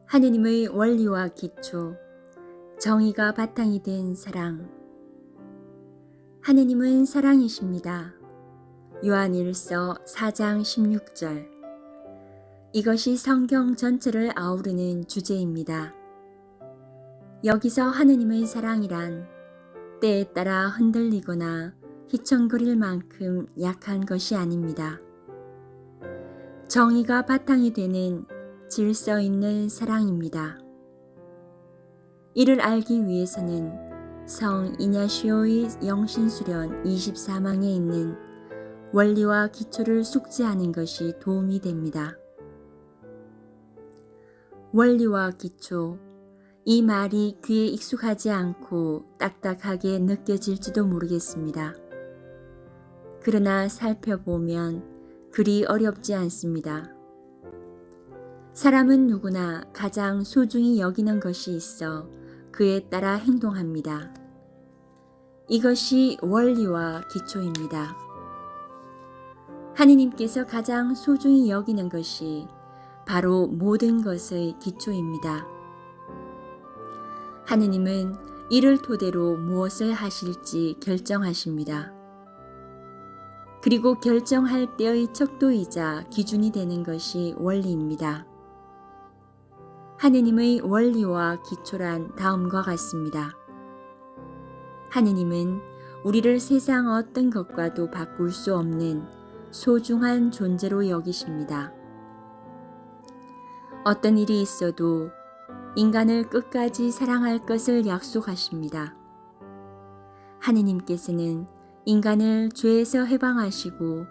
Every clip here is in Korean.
하느님의 원리와 기초, 정의가 바탕이 된 사랑. 하느님은 사랑이십니다. 요한일서 4장 16절. 이것이 성경 전체를 아우르는 주제입니다. 여기서 하느님의 사랑이란 때에 따라 흔들리거나 휘청거릴 만큼 약한 것이 아닙니다. 정의가 바탕이 되는 질서 있는 사랑입니다. 이를 알기 위해서는 성 이냐시오의 영신수련 24망에 있는 원리와 기초를 숙지하는 것이 도움이 됩니다. 원리와 기초, 이 말이 귀에 익숙하지 않고 딱딱하게 느껴질지도 모르겠습니다. 그러나 살펴보면 그리 어렵지 않습니다. 사람은 누구나 가장 소중히 여기는 것이 있어 그에 따라 행동합니다. 이것이 원리와 기초입니다. 하느님께서 가장 소중히 여기는 것이 바로 모든 것의 기초입니다. 하느님은 이를 토대로 무엇을 하실지 결정하십니다. 그리고 결정할 때의 척도이자 기준이 되는 것이 원리입니다. 하느님의 원리와 기초란 다음과 같습니다. 하느님은 우리를 세상 어떤 것과도 바꿀 수 없는 소중한 존재로 여기십니다. 어떤 일이 있어도 인간을 끝까지 사랑할 것을 약속하십니다. 하느님께서는 인간을 죄에서 해방하시고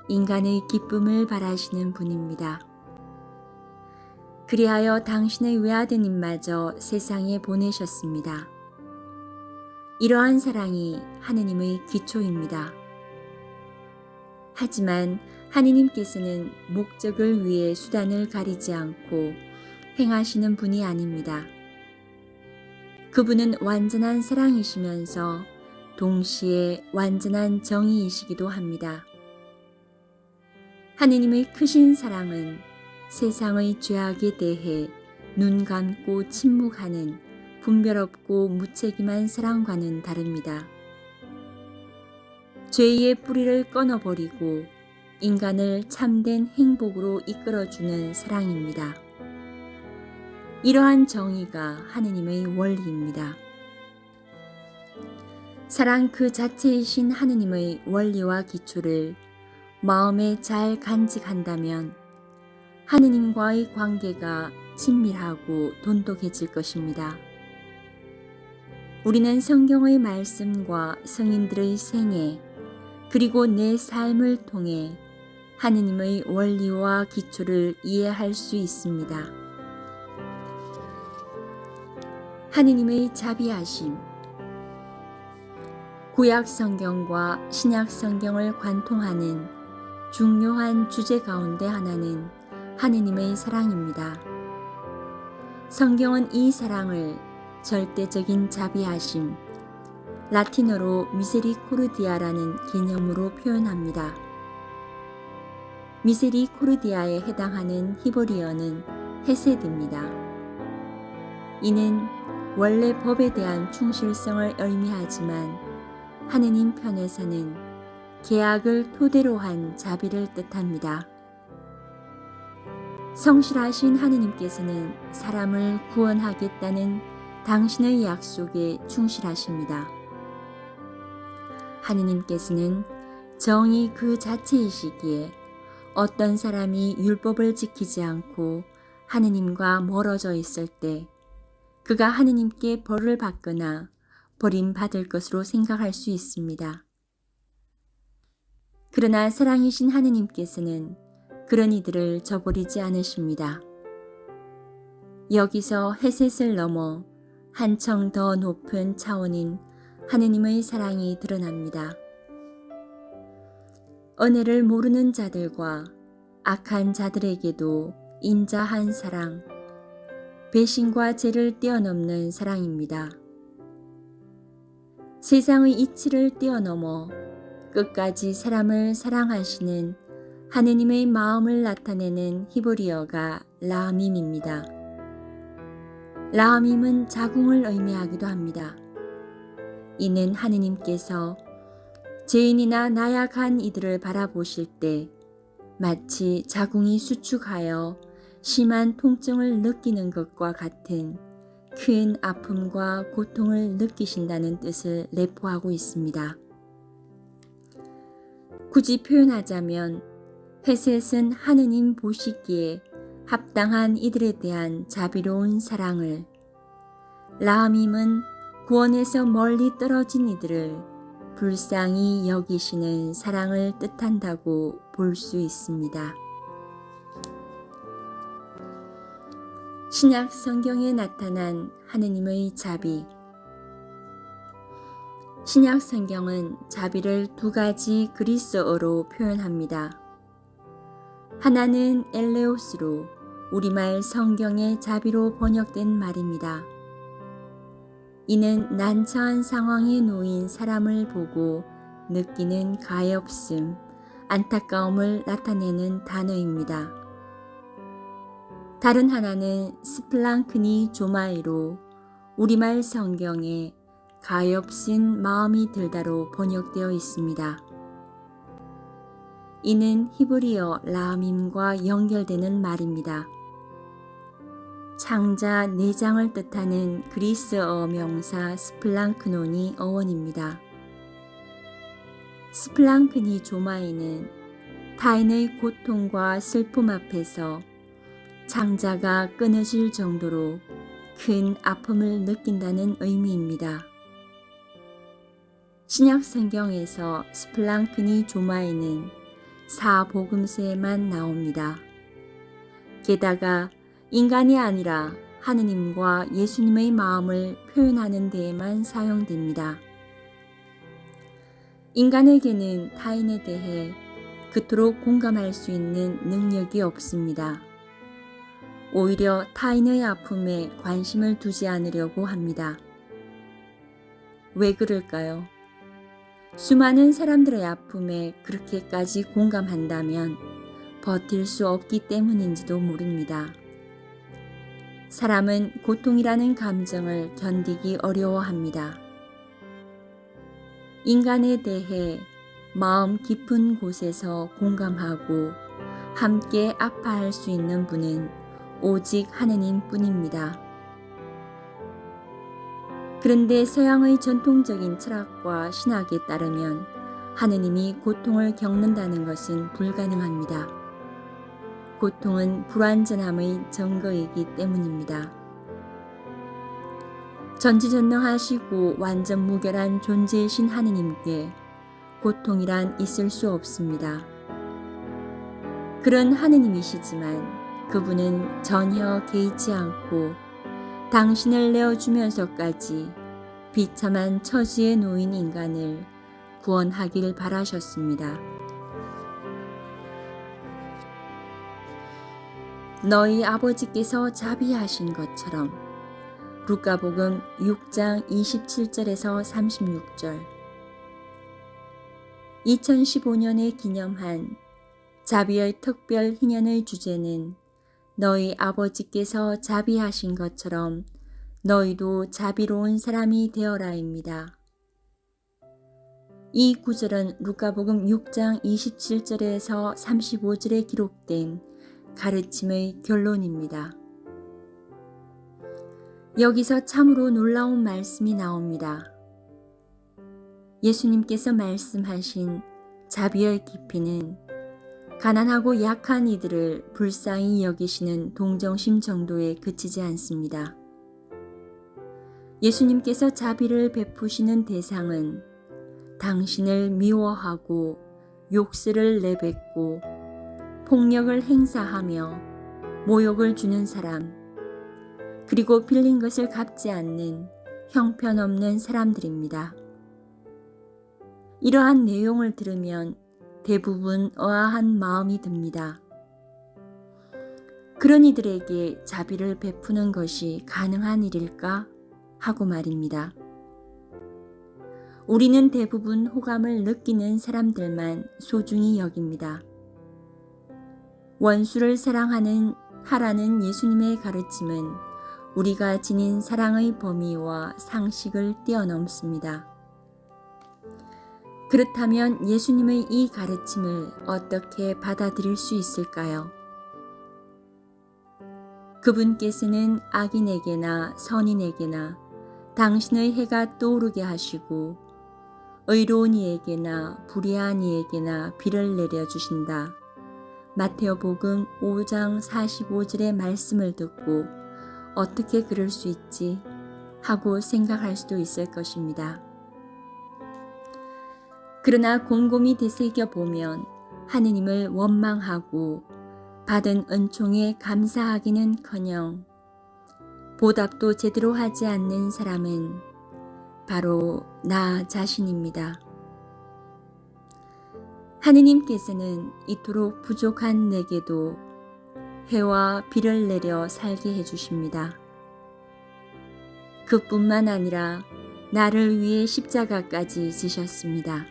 인간의 기쁨을 바라시는 분입니다. 그리하여 당신의 외아드님마저 세상에 보내셨습니다. 이러한 사랑이 하느님의 기초입니다. 하지만 하느님께서는 목적을 위해 수단을 가리지 않고 행하시는 분이 아닙니다. 그분은 완전한 사랑이시면서 동시에 완전한 정의이시기도 합니다. 하느님의 크신 사랑은 세상의 죄악에 대해 눈 감고 침묵하는 분별 없고 무책임한 사랑과는 다릅니다. 죄의 뿌리를 끊어버리고 인간을 참된 행복으로 이끌어주는 사랑입니다. 이러한 정의가 하느님의 원리입니다. 사랑 그 자체이신 하느님의 원리와 기초를 마음에 잘 간직한다면 하느님과의 관계가 친밀하고 돈독해질 것입니다. 우리는 성경의 말씀과 성인들의 생애 그리고 내 삶을 통해 하느님의 원리와 기초를 이해할 수 있습니다. 하느님의 자비하심. 구약 성경과 신약 성경을 관통하는 중요한 주제 가운데 하나는 하느님의 사랑입니다. 성경은 이 사랑을 절대적인 자비하심, 라틴어로 미세리코르디아라는 개념으로 표현합니다. 미세리코르디아에 해당하는 히브리어는 헤세드입니다. 이는 원래 법에 대한 충실성을 의미하지만 하느님 편에서는 계약을 토대로 한 자비를 뜻합니다. 성실하신 하느님께서는 사람을 구원하겠다는 당신의 약속에 충실하십니다. 하느님께서는 정의 그 자체이시기에 어떤 사람이 율법을 지키지 않고 하느님과 멀어져 있을 때 그가 하느님께 벌을 받거나 버림받을 것으로 생각할 수 있습니다. 그러나 사랑이신 하느님께서는 그런 이들을 저버리지 않으십니다. 여기서 헤셋을 넘어 한층 더 높은 차원인 하느님의 사랑이 드러납니다. 은혜를 모르는 자들과 악한 자들에게도 인자한 사랑, 배신과 죄를 뛰어넘는 사랑입니다. 세상의 이치를 뛰어넘어 끝까지 사람을 사랑하시는 하느님의 마음을 나타내는 히브리어가 라함임입니다. 라함임은 자궁을 의미하기도 합니다. 이는 하느님께서 죄인이나 나약한 이들을 바라보실 때 마치 자궁이 수축하여 심한 통증을 느끼는 것과 같은 큰 아픔과 고통을 느끼신다는 뜻을 내포하고 있습니다. 굳이 표현하자면 헤셋은 하느님 보시기에 합당한 이들에 대한 자비로운 사랑을, 라함임은 구원에서 멀리 떨어진 이들을 불쌍히 여기시는 사랑을 뜻한다고 볼 수 있습니다. 신약 성경에 나타난 하느님의 자비. 신약 성경은 자비를 두 가지 그리스어로 표현합니다. 하나는 엘레오스로 우리말 성경의 자비로 번역된 말입니다. 이는 난처한 상황에 놓인 사람을 보고 느끼는 가엾음, 안타까움을 나타내는 단어입니다. 다른 하나는 스플랑크니 조마이로 우리말 성경에 가엾은 마음이 들다로 번역되어 있습니다. 이는 히브리어 라함임과 연결되는 말입니다. 창자 내장을 뜻하는 그리스어 명사 스플랑크논이 어원입니다. 스플랑크니 조마이는 타인의 고통과 슬픔 앞에서 창자가 끊어질 정도로 큰 아픔을 느낀다는 의미입니다. 신약 성경에서 스플랑크니 조마이는 사복음서에만 나옵니다. 게다가 인간이 아니라 하느님과 예수님의 마음을 표현하는 데에만 사용됩니다. 인간에게는 타인에 대해 그토록 공감할 수 있는 능력이 없습니다. 오히려 타인의 아픔에 관심을 두지 않으려고 합니다. 왜 그럴까요? 수많은 사람들의 아픔에 그렇게까지 공감한다면 버틸 수 없기 때문인지도 모릅니다. 사람은 고통이라는 감정을 견디기 어려워합니다. 인간에 대해 마음 깊은 곳에서 공감하고 함께 아파할 수 있는 분은 오직 하느님뿐입니다. 그런데 서양의 전통적인 철학과 신학에 따르면 하느님이 고통을 겪는다는 것은 불가능합니다. 고통은 불완전함의 증거이기 때문입니다. 전지전능하시고 완전 무결한 존재이신 하느님께 고통이란 있을 수 없습니다. 그런 하느님이시지만 그분은 전혀 개의치 않고 당신을 내어주면서까지 비참한 처지에 놓인 인간을 구원하길 바라셨습니다. 너희 아버지께서 자비하신 것처럼. 루카복음 6장 27절에서 36절. 2015년에 기념한 자비의 특별 희년의 주제는 너희 아버지께서 자비하신 것처럼 너희도 자비로운 사람이 되어라입니다. 이 구절은 루카복음 6장 27절에서 35절에 기록된 가르침의 결론입니다. 여기서 참으로 놀라운 말씀이 나옵니다. 예수님께서 말씀하신 자비의 깊이는 가난하고 약한 이들을 불쌍히 여기시는 동정심 정도에 그치지 않습니다. 예수님께서 자비를 베푸시는 대상은 당신을 미워하고 욕설을 내뱉고 폭력을 행사하며 모욕을 주는 사람, 그리고 빌린 것을 갚지 않는 형편없는 사람들입니다. 이러한 내용을 들으면 대부분 의아한 마음이 듭니다. 그런 이들에게 자비를 베푸는 것이 가능한 일일까? 하고 말입니다. 우리는 대부분 호감을 느끼는 사람들만 소중히 여깁니다. 원수를 사랑하라는 예수님의 가르침은 우리가 지닌 사랑의 범위와 상식을 뛰어넘습니다. 그렇다면 예수님의 이 가르침을 어떻게 받아들일 수 있을까요? 그분께서는 악인에게나 선인에게나 당신의 해가 떠오르게 하시고 의로운 이에게나 불의한 이에게나 비를 내려주신다. 마태오복음 5장 45절의 말씀을 듣고 어떻게 그럴 수 있지? 하고 생각할 수도 있을 것입니다. 그러나 곰곰이 되새겨 보면 하느님을 원망하고 받은 은총에 감사하기는커녕 보답도 제대로 하지 않는 사람은 바로 나 자신입니다. 하느님께서는 이토록 부족한 내게도 해와 비를 내려 살게 해주십니다. 그뿐만 아니라 나를 위해 십자가까지 지셨습니다.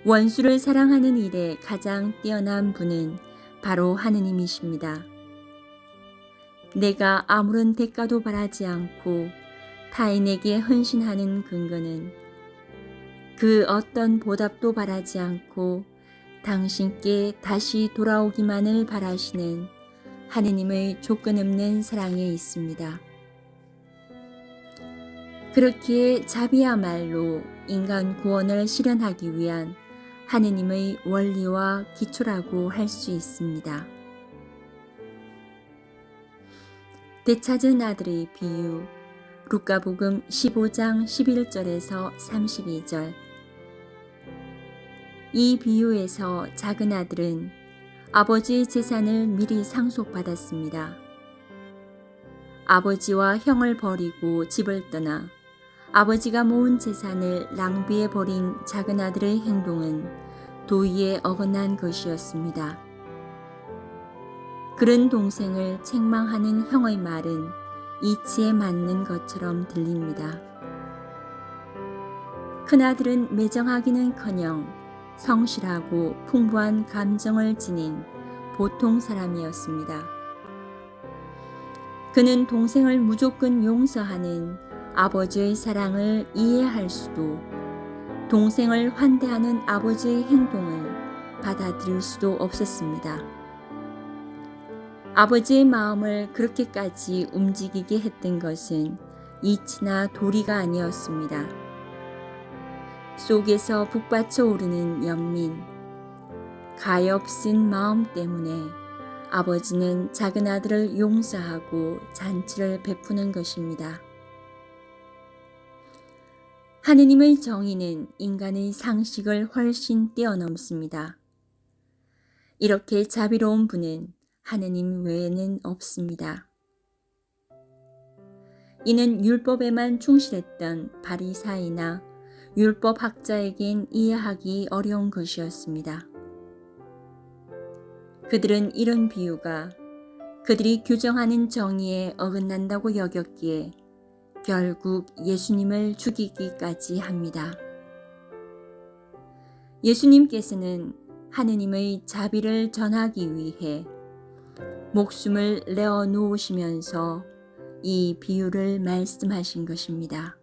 원수를 사랑하는 일에 가장 뛰어난 분은 바로 하느님이십니다. 내가 아무런 대가도 바라지 않고 타인에게 헌신하는 근거는 그 어떤 보답도 바라지 않고 당신께 다시 돌아오기만을 바라시는 하느님의 조건 없는 사랑에 있습니다. 그렇기에 자비야말로 인간 구원을 실현하기 위한 하느님의 원리와 기초라고 할 수 있습니다. 되찾은 아들의 비유 루카복음 15장 11절에서 32절. 이 비유에서 작은 아들은 아버지의 재산을 미리 상속받았습니다. 아버지와 형을 버리고 집을 떠나 아버지가 모은 재산을 낭비해 버린 작은 아들의 행동은 도의에 어긋난 것이었습니다. 그런 동생을 책망하는 형의 말은 이치에 맞는 것처럼 들립니다. 큰아들은 매정하기는커녕 성실하고 풍부한 감정을 지닌 보통 사람이었습니다. 그는 동생을 무조건 용서하는 아버지의 사랑을 이해할 수도 동생을 환대하는 아버지의 행동을 받아들일 수도 없었습니다. 아버지의 마음을 그렇게까지 움직이게 했던 것은 이치나 도리가 아니었습니다. 속에서 북받쳐 오르는 연민, 가엾은 마음 때문에 아버지는 작은 아들을 용서하고 잔치를 베푸는 것입니다. 하느님의 정의는 인간의 상식을 훨씬 뛰어넘습니다. 이렇게 자비로운 분은 하느님 외에는 없습니다. 이는 율법에만 충실했던 바리사이나 율법학자에겐 이해하기 어려운 것이었습니다. 그들은 이런 비유가 그들이 규정하는 정의에 어긋난다고 여겼기에 결국 예수님을 죽이기까지 합니다. 예수님께서는 하느님의 자비를 전하기 위해 목숨을 내어 놓으시면서 이 비유를 말씀하신 것입니다.